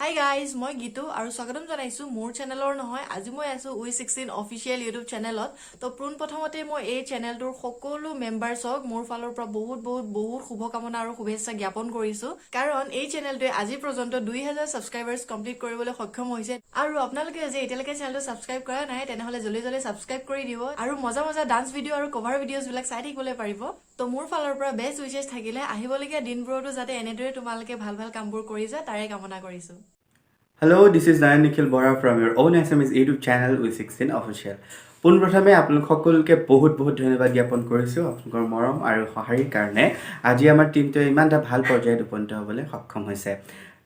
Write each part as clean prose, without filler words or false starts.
Hi guys মই গীতু আৰু স্বাগতম জনাইছোঁ মোৰ চেনেলৰ নহয় আজি মই আছোঁ We16 অফিচিয়েল ইউটিউব চেনেলত তো পোনপ্ৰথমতে মই এই চেনেলটোৰ সকলো মেম্বাৰ্ছক মোৰ ফালৰ পৰা বহুত শুভকামনা আৰু শুভেচ্ছা জ্ঞাপন কৰিছোঁ কাৰণ এই চেনেলটোৱে আজি পৰ্যন্ত 2000 ছাবস্ক্ৰাইবাৰ্ছ কমপ্লিট কৰিবলৈ সক্ষম হৈছে আৰু আপোনালোকে যে এতিয়ালৈকে চেনেলটো ছাবস্ক্ৰাইব কৰা নাই তেনেহ'লে জলদি ছাবস্ক্ৰাইব কৰি দিব আৰু মজা ডান্স ভিডিঅ' আৰু কভাৰ ভিডিঅ'ছবিলাক চাই থাকিবলৈ পাৰিব তো মোৰ ফালৰ পৰা বেষ্ট উইচেছ থাকিলে আহিবলগীয়া দিনবোৰতো যাতে এনেদৰে তোমালোকে ভাল কামবোৰ কৰি যায় তাৰে কামনা কৰিছোঁ Hello, this is Nayan Nikhil Bora from your own SMS YouTube channel We16 Official. পোনপ্ৰথমে আপোনালোক সকলোকে বহুত ধন্যবাদ জ্ঞাপন কৰিছোঁ আপোনালোকৰ মৰম আৰু সঁহাৰিৰ কাৰণে আজি আমাৰ টিমটোৱে ইমান এটা ভাল পৰ্যায়ত উপনীত হ'বলৈ সক্ষম হৈছে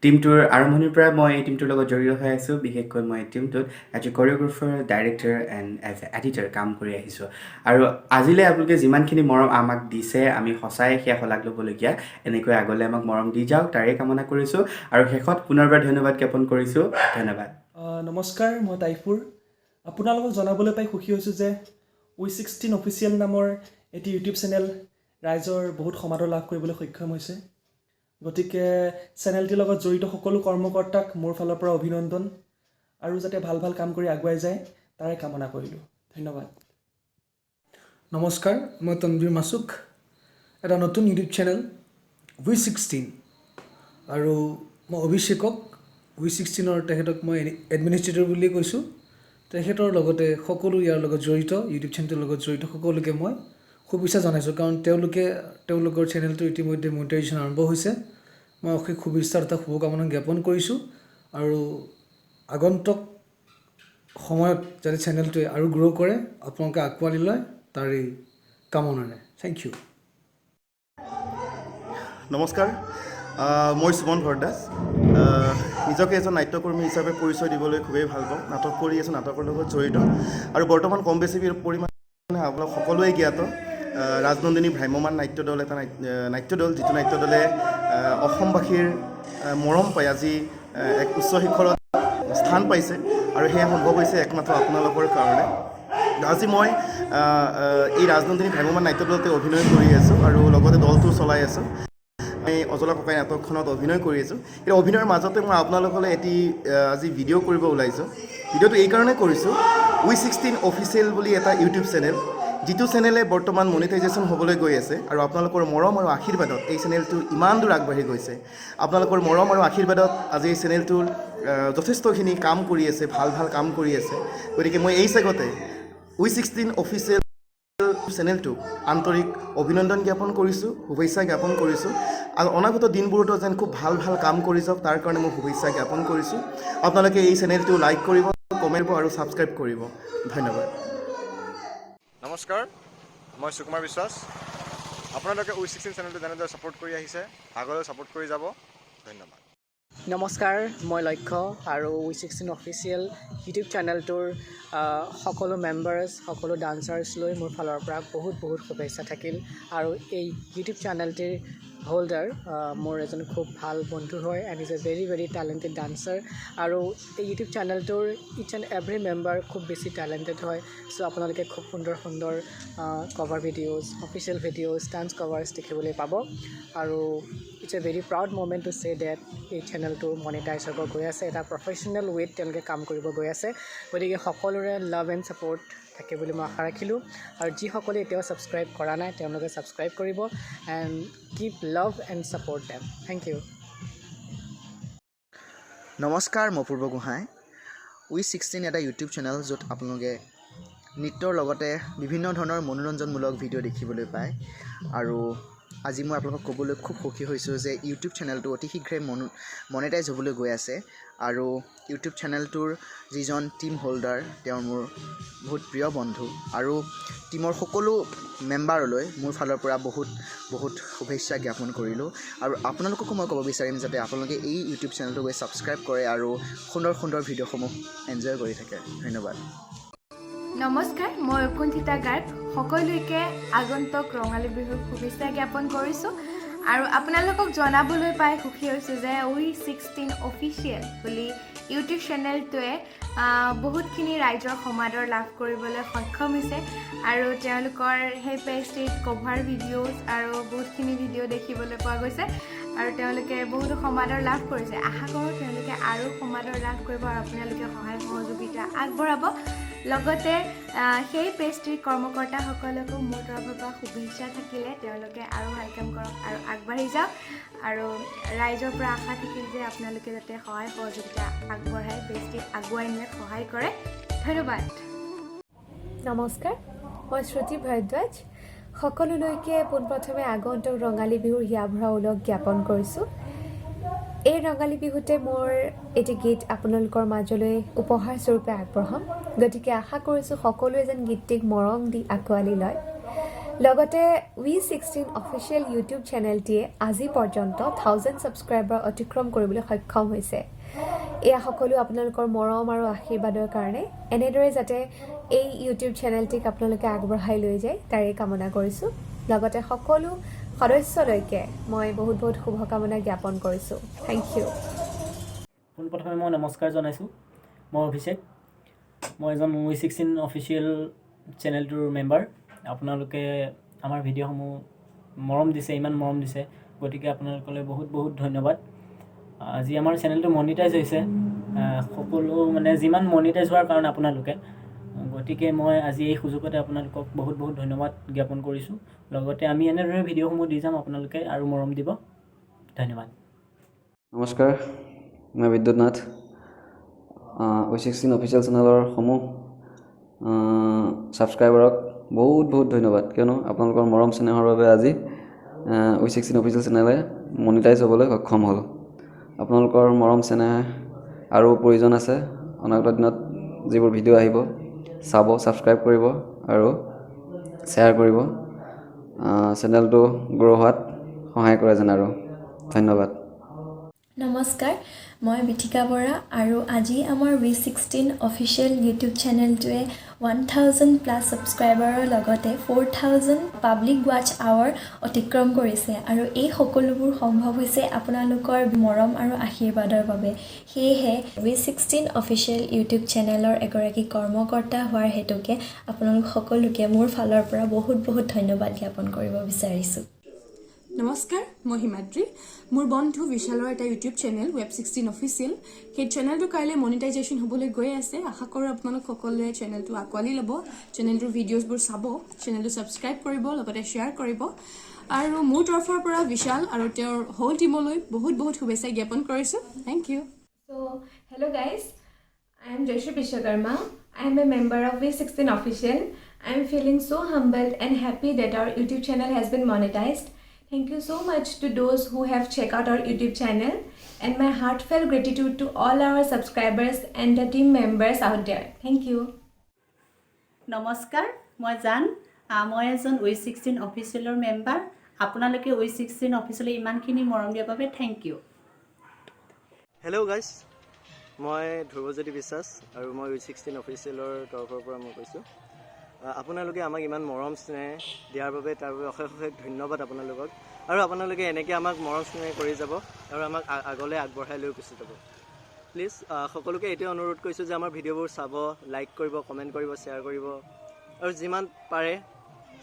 টিমটোৰ আৰম্ভণিৰ পৰা মই এই টিমটোৰ লগত জড়িত হৈ আছোঁ বিশেষকৈ মই এই টিমটোত as a choreographer director and as a editor কাম কৰি আহিছোঁ আৰু আজিলৈ আপোনালোকে যিমানখিনি মৰম আমাক দিছে আমি সঁচাই সেয়া শলাগ ল'বলগীয়া এনেকৈ আগলৈ আমাক মৰম দি যাওক তাৰে কামনা কৰিছোঁ আৰু শেষত পুনৰবাৰ ধন্যবাদ জ্ঞাপন কৰিছোঁ ধন্যবাদ নমস্কাৰ মই টাইফুৰ আপোনালোকক জনাবলৈ পাই সুখী হৈছোঁ যে We16 অফিচিয়েল নামৰ এটি ইউটিউব চেনেল ৰাইজৰ বহুত সমাদৰ লাভ কৰিবলৈ সক্ষম হৈছে গতিকে চেনেলটিৰ লগত জড়িত সকলো কৰ্মকৰ্তাক মোৰ ফালৰ পৰা অভিনন্দন আৰু যাতে ভাল কাম কৰি আগুৱাই যায় তাৰে কামনা কৰিলোঁ ধন্যবাদ নমস্কাৰ মই তনবীৰ মাছুক এটা নতুন ইউটিউব চেনেল We16 আৰু মই অভিষেকক We16ৰ তেখেতক মই এডমিনিষ্ট্ৰেটৰ বুলিয়ে কৈছোঁ তেখেতৰ লগতে সকলো ইয়াৰ লগত জড়িত ইউটিউব চেনেলৰ লগত জড়িত সকলোকে মই শুভেচ্ছা জনাইছোঁ কাৰণ তেওঁলোকৰ চেনেলটো ইতিমধ্যে মনিটাইজেশ্যন আৰম্ভ হৈছে মই অশেষ শুভেচ্ছা তথা শুভকামনা জ্ঞাপন কৰিছোঁ আৰু আগন্তুক সময়ত যাতে চেনেলটোৱে আৰু গ্ৰ' কৰে আপোনালোকে আঁকোৱালি লয় তাৰেই কামনাৰে থেংক ইউ নমস্কাৰ মই সুমন ভৰদাস নিজকে এজন নাট্যকৰ্মী হিচাপে পৰিচয় দিবলৈ খুবেই ভাল পাওঁ নাটক কৰি আছোঁ নাটকৰ লগত জড়িত আৰু বৰ্তমান কম বেছি পৰিমাণে আপোনালোক সকলোৱে জ্ঞাত ৰাজনন্দিনী ভ্ৰাম্যমান নাট্য দল এটা নাট্য দল যিটো নাট্য দলে অসমবাসীৰ মৰম পাই আজি এক উচ্চ শিখৰত স্থান পাইছে আৰু সেয়া সম্ভৱ হৈছে একমাত্ৰ আপোনালোকৰ কাৰণে আজি মই এই ৰাজনন্দিনী ভ্ৰাম্যমান নাট্য দলতে অভিনয় কৰি আছোঁ আৰু লগতে দলটো চলাই আছোঁ মই অজলা ককাই নাটকখনত অভিনয় কৰি আছোঁ কিন্তু অভিনয়ৰ মাজতে মই আপোনালোকলৈ এটি আজি ভিডিঅ' কৰিব ওলাইছোঁ ভিডিঅ'টো এই কাৰণে কৰিছোঁ We16 অফিচিয়েল বুলি এটা ইউটিউব চেনেল যিটো চেনেলে বৰ্তমান মনিটাইজেশ্যন হ'বলৈ গৈ আছে আৰু আপোনালোকৰ মৰম আৰু আশীৰ্বাদত এই চেনেলটো ইমান দূৰ আগবাঢ়ি গৈছে আপোনালোকৰ মৰম আৰু আশীৰ্বাদত আজি এই চেনেলটোৰ যথেষ্টখিনি কাম কৰি আছে ভাল কাম কৰি আছে গতিকে মই এই চেগতে We16 অফিচিয়েল চেনেলটোক আন্তৰিক অভিনন্দন জ্ঞাপন কৰিছোঁ শুভেচ্ছা জ্ঞাপন কৰিছোঁ আৰু অনাগত দিনবোৰতো যেন খুব ভাল কাম কৰি যাওক তাৰ কাৰণে মই শুভেচ্ছা জ্ঞাপন কৰিছোঁ আপোনালোকে এই চেনেলটো লাইক কৰিব কমেণ্ট কৰিব আৰু ছাবস্ক্ৰাইব কৰিব ধন্যবাদ নমস্কাৰ মই সুকুমাৰ বিশ্বাস আপোনালোকে We16 চেনেলটো যেনেদৰে ছাপোৰ্ট কৰি আহিছে আগলৈ ছাপোৰ্ট কৰি যাব ধন্যবাদ নমস্কাৰ মই লক্ষ্য আৰু We16 অফিচিয়েল ইউটিউব চেনেলটোৰ সকলো মেম্বাৰ্ছ সকলো ডান্সাৰ্ছ লৈ মোৰ ফালৰ পৰা বহুত শুভেচ্ছা থাকিল আৰু এই ইউটিউব চেনেলটিৰ হোল্ডাৰ মোৰ এজন খুব ভাল বন্ধু হয় and is a very talented dancer আৰু এই ইউটিউব চেনেলটোৰ ইচ এণ্ড এভৰি মেম্বাৰ খুব বেছি টেলেণ্টেড হয় চ' আপোনালোকে খুব সুন্দৰ cover videos official videos dance covers দেখিবলৈ পাব আৰু it's a very proud moment to say that এই চেনেলটো মনিটাইজ হ'ব গৈ আছে এটা প্ৰফেশ্যনেল ৱেত তেওঁলোকে কাম কৰিব গৈ আছে গতিকে সকলোৰে লাভ এণ্ড ছাপোৰ্ট থাকে বুলি মই আশা ৰাখিলোঁ আৰু যিসকলে এতিয়াও ছাবস্ক্ৰাইব কৰা নাই তেওঁলোকে ছাবস্ক্ৰাইব কৰিব and keep love and support them thank you নমস্কাৰ মই পূৰ্ব গোহাঁই We16 এটা ইউটিউব চেনেল য'ত আপোনালোকে নৃত্যৰ লগতে বিভিন্ন ধৰণৰ মনোৰঞ্জনমূলক ভিডিঅ' দেখিবলৈ পায় আৰু আজি মই আপোনালোকক ক'বলৈ খুব সুখী হৈছোঁ যে ইউটিউব চেনেলটো অতি শীঘ্ৰে মনিটাইজ হ'বলৈ গৈ আছে আৰু ইউটিউব চেনেলটোৰ যিজন টিম হোল্ডাৰ তেওঁ মোৰ বহুত প্ৰিয় বন্ধু আৰু টিমৰ সকলো মেম্বাৰলৈ মোৰ ফালৰ পৰা বহুত শুভেচ্ছা জ্ঞাপন কৰিলোঁ আৰু আপোনালোককো মই ক'ব বিচাৰিম যাতে আপোনালোকে এই ইউটিউব চেনেলটো গৈ ছাবস্ক্ৰাইব কৰে আৰু সুন্দৰ ভিডিঅ'সমূহ এনজয় কৰি থাকে ধন্যবাদ নমস্কাৰ মই উকুণ্ঠিতা গাৰ্গ সকলোকে আগন্তুক ৰঙালী বিহুৰ শুভেচ্ছা জ্ঞাপন কৰিছোঁ আৰু আপোনালোকক জনাবলৈ পাই সুখী হৈছোঁ যে We16 অফিচিয়েল বুলি ইউটিউব চেনেলটোৱে বহুতখিনি ৰাইজৰ সমাদৰ লাভ কৰিবলৈ সক্ষম হৈছে আৰু তেওঁলোকৰ সেই পেজটিত কভাৰ ভিডিঅ'জ আৰু বহুতখিনি ভিডিঅ' দেখিবলৈ পোৱা গৈছে আৰু তেওঁলোকে বহুতো সমাদৰ লাভ কৰিছে আশা কৰোঁ তেওঁলোকে আপোনালোকে আৰু সমাদৰ লাভ কৰিব আৰু আপোনালোকে সহায় সহযোগিতা আগবঢ়াব। লগতে সেই পেষ্ট্ৰিৰ কৰ্মকৰ্তাসকলকো মোৰ তৰফৰ পৰা শুভেচ্ছা থাকিলে তেওঁলোকে আৰু ভাল কাম কৰক আৰু আগবাঢ়ি যাওক। আৰু ৰাইজৰ পৰা আশা থাকিল যে আপোনালোকে যাতে সহায় সহযোগিতা আগবঢ়াই পেষ্ট্ৰিক আগুৱাই নিয়াত সহায় কৰে। ধন্যবাদ। নমস্কাৰ, মই শ্ৰুতি ভৰদ্বাজ। সকলোলৈকে পোনপ্ৰথমে আগন্তুক ৰঙালী বিহুৰ হিয়াভৰা ওলগ জ্ঞাপন কৰিছোঁ। এই ৰঙালী বিহুতে মোৰ এটি গীত আপোনালোকৰ মাজলৈ উপহাৰ স্বৰূপে আগবঢ়াম। গতিকে আশা কৰিছোঁ সকলোৱে যেন গীতটিক মৰম দি আঁকোৱালি লয়। লগতে V16 অফিচিয়েল ইউটিউব চেনেলটিয়ে আজি পৰ্যন্ত 1000 ছাবস্ক্ৰাইবাৰ অতিক্ৰম কৰিবলৈ সক্ষম হৈছে। এয়া সকলো আপোনালোকৰ মৰম আৰু আশীৰ্বাদৰ কাৰণে। এনেদৰে যাতে এই ইউটিউব চেনেলটিক আপোনালোকে আগবঢ়াই লৈ যায় তাৰেই কামনা কৰিছোঁ। লগতে সকলো সদস্যলৈকে মই বহুত বহুত শুভকামনা জ্ঞাপন কৰিছোঁ। Thank you. পোনপ্ৰথমে মই নমস্কাৰ জনাইছোঁ। মই অভিষেক। মই এজন V16 অফিচিয়েল চেনেলটোৰ মেম্বাৰ। আপোনালোকে আমাৰ ভিডিঅ'সমূহ মৰম দিছে, ইমান মৰম দিছে, গতিকে আপোনালোকলৈ বহুত বহুত ধন্যবাদ। আজি আমাৰ চেনেলটো মনিটাইজ হৈছে, সকলো মানে যিমান মনিটাইজ হোৱাৰ কাৰণে আপোনালোকে, গতিকে মই আজি এই সুযোগতে আপোনালোকক বহুত বহুত ধন্যবাদ জ্ঞাপন কৰিছোঁ। লগতে আমি এনেদৰে ভিডিঅ'সমূহ দি যাম, আপোনালোকে আৰু মৰম দিব। ধন্যবাদ। নমস্কাৰ, মই বিদ্যুৎ নাথ। V16 অফিচিয়েল চেনেলৰ সমূহ ছাবস্ক্ৰাইবাৰক বহুত বহুত ধন্যবাদ, কিয়নো আপোনালোকৰ মৰম চেনেহৰ বাবে আজি V16 অফিচিয়েল চেনেলে মনিটাইজ হ'বলৈ সক্ষম হ'ল। আপোনালোকৰ মৰম চেনেহ আৰু প্ৰয়োজন আছে। অনাগত দিনত যিবোৰ ভিডিঅ' আহিব চাব, ছাবস্ক্ৰাইব কৰিব আৰু শ্বেয়াৰ কৰিব। চেনেলটো গ্ৰ' হোৱাত সহায় কৰে যেন আৰু। ধন্যবাদ। নমস্কাৰ, মই বিথিকা বৰা আৰু আজি আমাৰ V16 অফিচিয়েল ইউটিউব চেনেলটোৱে 1000+ ছাবস্ক্ৰাইবাৰৰ লগতে 4000 পাব্লিক ৱাচ আৱাৰ অতিক্ৰম কৰিছে আৰু এই সকলোবোৰ সম্ভৱ হৈছে আপোনালোকৰ মৰম আৰু আশীৰ্বাদৰ বাবে। সেয়েহে V16 অফিচিয়েল ইউটিউব চেনেলৰ এগৰাকী কৰ্মকৰ্তা হোৱাৰ হেতুকে আপোনালোক সকলোকে মোৰ ফালৰ পৰা বহুত বহুত ধন্যবাদ জ্ঞাপন কৰিব বিচাৰিছোঁ। নমস্কাৰ, মই হিমাদ্ৰী। মোৰ বন্ধু বিশালৰ এটা ইউটিউব চেনেল Web16 অফিচিয়েল, সেই চেনেলটো কাইলৈ মনিটাইজেশ্যন হ'বলৈ গৈ আছে। আশা কৰোঁ আপোনালোক সকলোৱে চেনেলটো আঁকোৱালি ল'ব, চেনেলটোৰ ভিডিঅ'জবোৰ চাব, চেনেলটো ছাবস্ক্ৰাইব কৰিব, লগতে শ্বেয়াৰ কৰিব। আৰু মোৰ তৰফৰ পৰা বিশাল আৰু তেওঁৰ হোল টিমলৈ বহুত বহুত শুভেচ্ছা জ্ঞাপন কৰিছোঁ। Thank you. So, hello guys, I am Jayshree Vishwakarma. I am a member of V16 Official. I am feeling so humbled and happy that our YouTube channel has been monetized. Thank you so much to those who have checked out our YouTube channel, and my heartfelt gratitude to all our subscribers and the team members out there. Thank you. নমস্কাৰ, মই জান। মই এজন V16 অফিচিয়েলৰ member. আপোনালোকে V16 অফিচিয়েলে ইমানখিনি মৰম দিয়াৰ বাবে থেংক ইউ। হেল্ল' গাইজ, মই ধ্ৰুৱজ্যোতি বিশ্বাস আৰু মই V16 অফিচিয়েলৰ তৰফৰ পৰা মই কৈছোঁ। আপোনালোকে আমাক ইমান মৰম স্নেহ দিয়াৰ বাবে তাৰ বাবে অশেষ অশেষ ধন্যবাদ আপোনালোকক। আৰু আপোনালোকে এনেকৈ আমাক মৰম স্নেহ কৰি যাব আৰু আমাক আগলৈ আগবঢ়াই লৈ গুচি যাব। প্লিজ সকলোকে এইটোৱে অনুৰোধ কৰিছোঁ যে আমাৰ ভিডিঅ'বোৰ চাব, লাইক কৰিব, কমেণ্ট কৰিব, শ্বেয়াৰ কৰিব আৰু যিমান পাৰে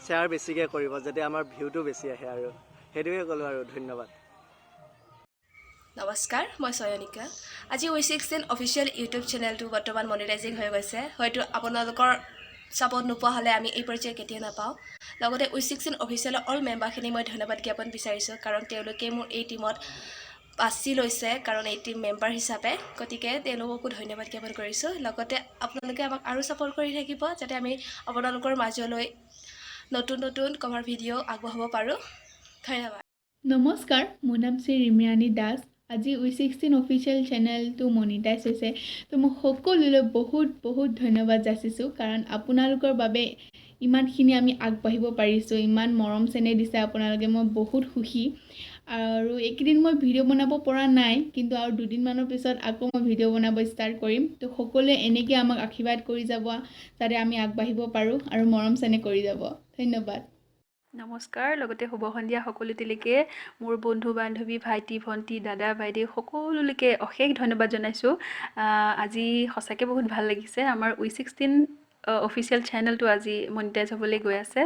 শ্বেয়াৰ বেছিকৈ কৰিব যাতে আমাৰ ভিউটো বেছি আহে। আৰু সেইটোৱে ক'লোঁ আৰু ধন্যবাদ। নমস্কাৰ, মই চয়নিকা। আজি V16 অফিচিয়েল ইউটিউব চেনেলটো বৰ্তমান মনিটাইজিং হৈ গৈছে। হয়তো আপোনালোকৰ ছাপৰ্ট নোপোৱা হ'লে আমি এই পৰ্যায় কেতিয়াও নাপাওঁ। লগতে V16 অফিচিয়েলৰ অল মেম্বাৰখিনি মই ধন্যবাদ জ্ঞাপন বিচাৰিছোঁ, কাৰণ তেওঁলোকে মোৰ এই টীমত বাছি লৈছে, কাৰণ এই টীম মেম্বাৰ হিচাপে। গতিকে তেওঁলোককো ধন্যবাদ জ্ঞাপন কৰিছোঁ। লগতে আপোনালোকে আমাক আৰু ছাপৰ্ট কৰি থাকিব যাতে আমি আপোনালোকৰ মাজলৈ নতুন নতুন কভাৰ ভিডিঅ' আগবঢ়াব পাৰোঁ। ধন্যবাদ। নমস্কাৰ, মোৰ নাম শ্ৰী ৰিমৰাণী দাস। আজি V16 অফিচিয়েল চেনেলটো মনিটাইজ হৈছে, তো মই সকলোলৈ বহুত বহুত ধন্যবাদ যাচিছোঁ, কাৰণ আপোনালোকৰ বাবে ইমানখিনি আমি আগবাঢ়িব পাৰিছোঁ। ইমান মৰম চেনেহ দিছে আপোনালোকে, মই বহুত সুখী। আৰু এইকেইদিন মই ভিডিঅ' বনাব পৰা নাই, কিন্তু আৰু দুদিনমানৰ পিছত আকৌ মই ভিডিঅ' বনাব ষ্টাৰ্ট কৰিম। তো সকলোৱে এনেকৈ আমাক আশীৰ্বাদ কৰি যাব যাতে আমি আগবাঢ়িব পাৰোঁ আৰু মৰম চেনেহ কৰি যাব। ধন্যবাদ। নমস্কাৰ, লগতে শুভ সন্ধিয়া সকলোলৈকে। মোৰ বন্ধু বান্ধৱী, ভাইটি ভণ্টি, দাদা বাইদেউ সকলোলৈকে অশেষ ধন্যবাদ জনাইছোঁ। আজি সঁচাকৈ বহুত ভাল লাগিছে। আমাৰ V16 অফিচিয়েল চেনেলটো আজি মনিটাইজ হ'বলৈ গৈ আছে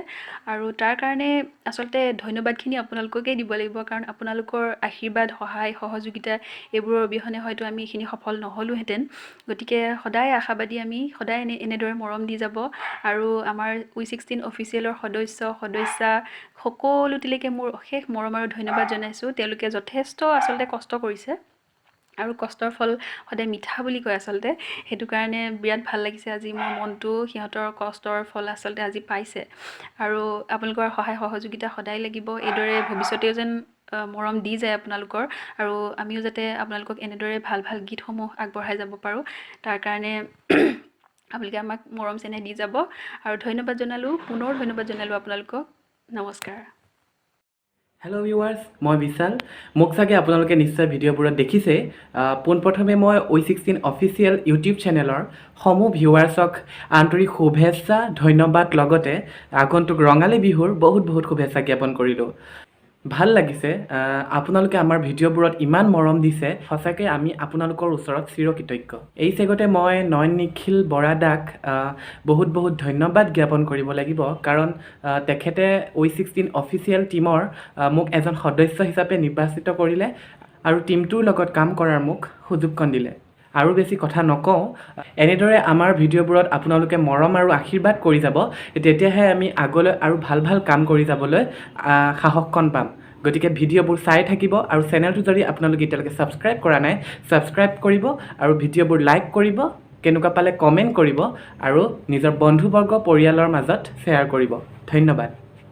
আৰু তাৰ কাৰণে আচলতে ধন্যবাদখিনি আপোনালোককেই দিব লাগিব কাৰণ আপোনালোকৰ আশীৰ্বাদ সহায় সহযোগিতা এইবোৰৰ অবিহনে হয়তো আমি এইখিনি সফল নহ'লোহেঁতেন গতিকে সদায় আশাবাদী আমি সদায় এনেদৰে মৰম দি যাব আৰু আমাৰ We16 অফিচিয়েলৰ সদস্যা সকলোটিলৈকে মোৰ অশেষ মৰম আৰু ধন্যবাদ জনাইছোঁ তেওঁলোকে যথেষ্ট আচলতে কষ্ট কৰিছে আৰু কষ্টৰ ফল সদায় মিঠা বুলি কয় আচলতে সেইটো কাৰণে বিৰাট ভাল লাগিছে আজি মোৰ মনটো সিহঁতৰ কষ্টৰ ফল আচলতে আজি পাইছে আৰু আপোনালোকৰ সহায় সহযোগিতা সদায় লাগিব এইদৰে ভৱিষ্যতেও যেন মৰম দি যায় আপোনালোকৰ আৰু আমিও যাতে আপোনালোকক এনেদৰে ভাল ভাল গীতসমূহ আগবঢ়াই যাব পাৰোঁ তাৰ কাৰণে আপোনালোকে আমাক মৰম চেনেহ দি যাব আৰু পুনৰ ধন্যবাদ জনালোঁ আপোনালোকক নমস্কাৰ হেল্ল' ভিউৱাৰ্ছ মই বিশাল মোক চাগে আপোনালোকে নিশ্চয় ভিডিঅ'বোৰত দেখিছে পোনপ্ৰথমে মই We16 অফিচিয়েল ইউটিউব চেনেলৰ সমূহ ভিউৱাৰ্ছক আন্তৰিক শুভেচ্ছা ধন্যবাদ লগতে আগন্তুক ৰঙালী বিহুৰ বহুত বহুত শুভেচ্ছা জ্ঞাপন কৰিলোঁ ভাল লাগিছে আপোনালোকে আমাৰ ভিডিঅ'বোৰত ইমান মৰম দিছে সঁচাকৈ আমি আপোনালোকৰ ওচৰত চিৰকৃতজ্ঞ এই চেগতে মই নয়ন নিখিল বৰা দাক বহুত বহুত ধন্যবাদ জ্ঞাপন কৰিব লাগিব কাৰণ তেখেতে We16 অফিচিয়েল টীমৰ মোক এজন সদস্য হিচাপে নিৰ্বাচিত কৰিলে আৰু টীমটোৰ লগত কাম কৰাৰ মোক সুযোগকণ দিলে আৰু বেছি কথা নকওঁ এনেদৰে আমাৰ ভিডিঅ'বোৰত আপোনালোকে মৰম আৰু আশীৰ্বাদ কৰি যাব তেতিয়াহে আমি আগলৈ আৰু ভাল ভাল কাম কৰি যাবলৈ সাহসকণ পাম গতিকে ভিডিঅ'বোৰ চাই থাকিব আৰু চেনেলটো যদি আপোনালোকে এতিয়ালৈকে ছাবস্ক্ৰাইব কৰা নাই ছাবস্ক্ৰাইব কৰিব আৰু ভিডিঅ'বোৰ লাইক কৰিব কেনেকুৱা পালে কমেণ্ট কৰিব আৰু নিজৰ বন্ধুবৰ্গ পৰিয়ালৰ মাজত শ্বেয়াৰ কৰিব ধন্যবাদ